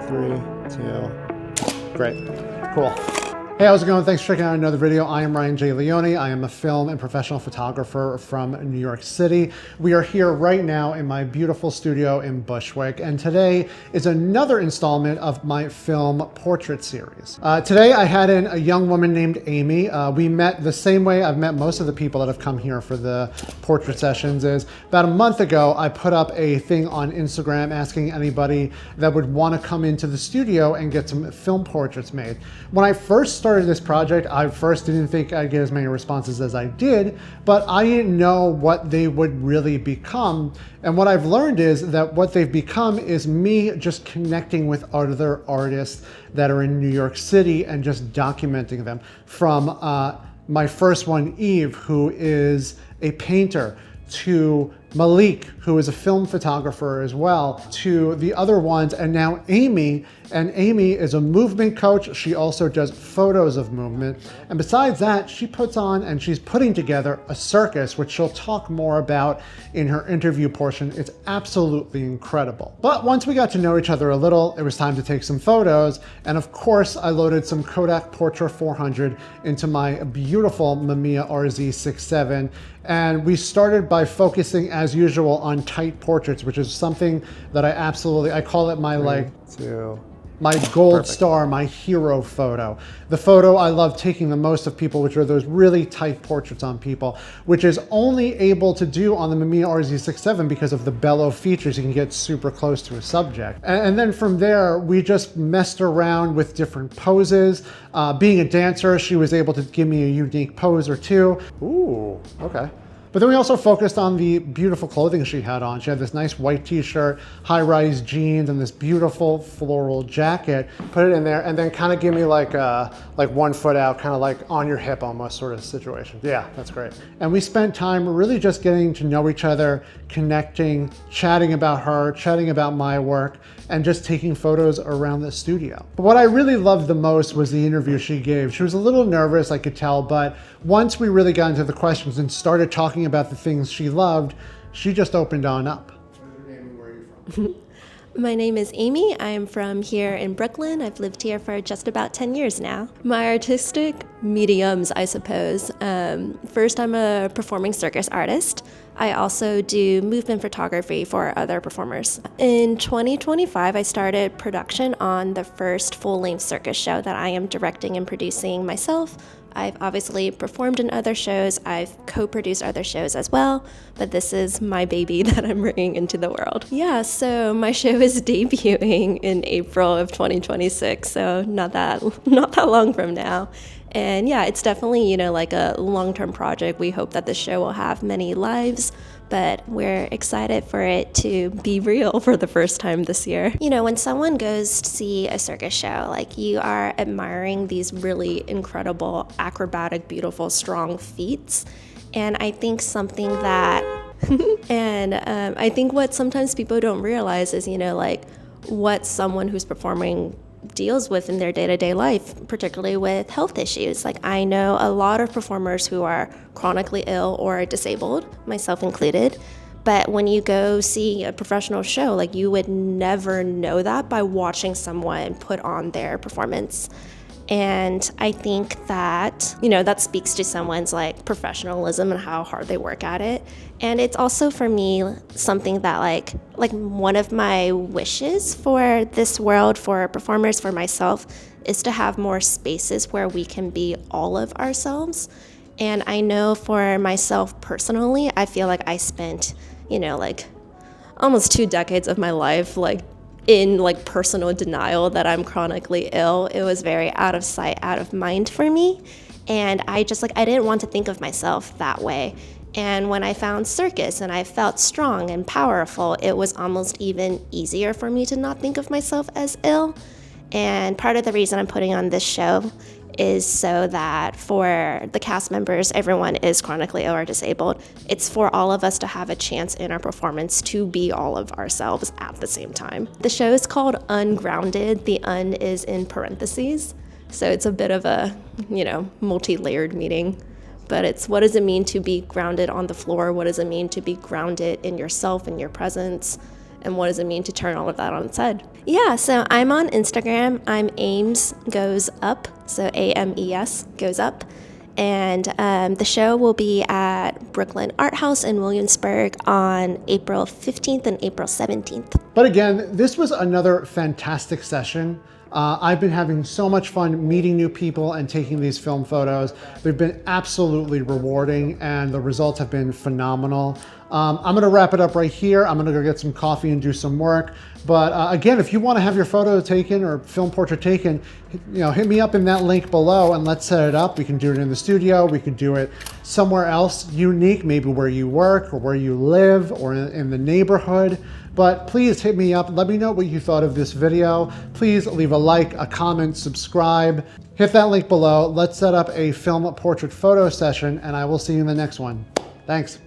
3, 2, great, cool. Hey, how's it going? Thanks for checking out another video. I am Ryan J. Leone. I am a film and professional photographer from New York City. We are here right now in my beautiful studio in Bushwick, and today is another installment of my film portrait series. Today I had in a young woman named Amy. We met the same way I've met most of the people that have come here for the portrait sessions. Is about a month ago, I put up a thing on Instagram asking anybody that would want to come into the studio and get some film portraits made. When I first started this project, I first didn't think I'd get as many responses as I did, but I didn't know what they would really become. And what I've learned is that what they've become is me just connecting with other artists that are in New York City and just documenting them. From my first one, Eve, who is a painter, to Malik, who is a film photographer as well, to the other ones, and now Amy. And Amy is a movement coach. She also does photos of movement. And besides that, she puts on and she's putting together a circus, which she'll talk more about in her interview portion. It's absolutely incredible. But once we got to know each other a little, it was time to take some photos. And of course, I loaded some Kodak Portra 400 into my beautiful Mamiya RZ67. And we started by focusing, as usual, on tight portraits, which is something that I call it my my gold star, my hero photo. The photo I love taking the most of people, which are those really tight portraits on people, which is only able to do on the Mamiya RZ67 because of the bellow features. You can get super close to a subject. And then from there, we just messed around with different poses. Being a dancer, she was able to give me a unique pose or two. Ooh, okay. But then we also focused on the beautiful clothing she had on. She had this nice white t-shirt, high-rise jeans, and this beautiful floral jacket. Put it in there, and then kind of give me like 1 foot out, kind of like on your hip almost sort of situation. Yeah, that's great. And we spent time really just getting to know each other, connecting, chatting about her, chatting about my work, and just taking photos around the studio. But what I really loved the most was the interview she gave. She was a little nervous, I could tell, but once we really got into the questions and started talking about the things she loved, she just opened on up. What's your name and where are you from? My name is Amy. I am from here in Brooklyn. I've lived here for just about 10 years now. My artistic mediums, I suppose. First, I'm a performing circus artist. I also do movement photography for other performers. In 2025, I started production on the first full-length circus show that I am directing and producing myself. I've obviously performed in other shows. I've co-produced other shows as well, but this is my baby that I'm bringing into the world. Yeah, so my show is debuting in April of 2026, so not that long from now. And yeah, it's definitely, like a long-term project. We hope that the show will have many lives, but we're excited for it to be real for the first time this year. When someone goes to see a circus show, you are admiring these really incredible, acrobatic, beautiful, strong feats. And I think something that, I think what sometimes people don't realize is, what someone who's performing deals with in their day-to-day life, particularly with health issues. I know a lot of performers who are chronically ill or disabled, myself included, but when you go see a professional show, you would never know that by watching someone put on their performance. And I think that, that speaks to someone's professionalism and how hard they work at it. And it's also for me something that one of my wishes for this world, for performers, for myself, is to have more spaces where we can be all of ourselves. And I know for myself personally, I feel like I spent, almost 2 decades of my life, in personal denial that I'm chronically ill. It was very out of sight, out of mind for me. And I didn't want to think of myself that way. And when I found circus and I felt strong and powerful, it was almost even easier for me to not think of myself as ill. And part of the reason I'm putting on this show is so that for the cast members, everyone is chronically ill or disabled. It's for all of us to have a chance in our performance to be all of ourselves at the same time. The show is called Ungrounded. The un is in parentheses. So it's a bit of a, multi-layered meaning. But it's, what does it mean to be grounded on the floor? What does it mean to be grounded in yourself, in your presence? and what does it mean to turn all of that on its head. Yeah, so I'm on Instagram. I'm Ames Goes Up, so AMES Goes Up. And the show will be at Brooklyn Art House in Williamsburg on April 15th and April 17th. But again, this was another fantastic session. I've been having so much fun meeting new people and taking these film photos. They've been absolutely rewarding and the results have been phenomenal. I'm gonna wrap it up right here. I'm gonna go get some coffee and do some work. But again, if you wanna have your photo taken or film portrait taken, hit me up in that link below and let's set it up. We can do it in the studio. We can do it somewhere else unique, maybe where you work or where you live or in the neighborhood. But please hit me up. Let me know what you thought of this video. Please leave a like, a comment, subscribe. Hit that link below. Let's set up a film portrait photo session and I will see you in the next one. Thanks.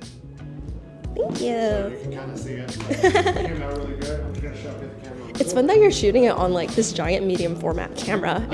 Thank you. So you can kind of see it. It came out really good. I'm just gonna show you the camera. It's fun that you're shooting it on like this giant medium format camera.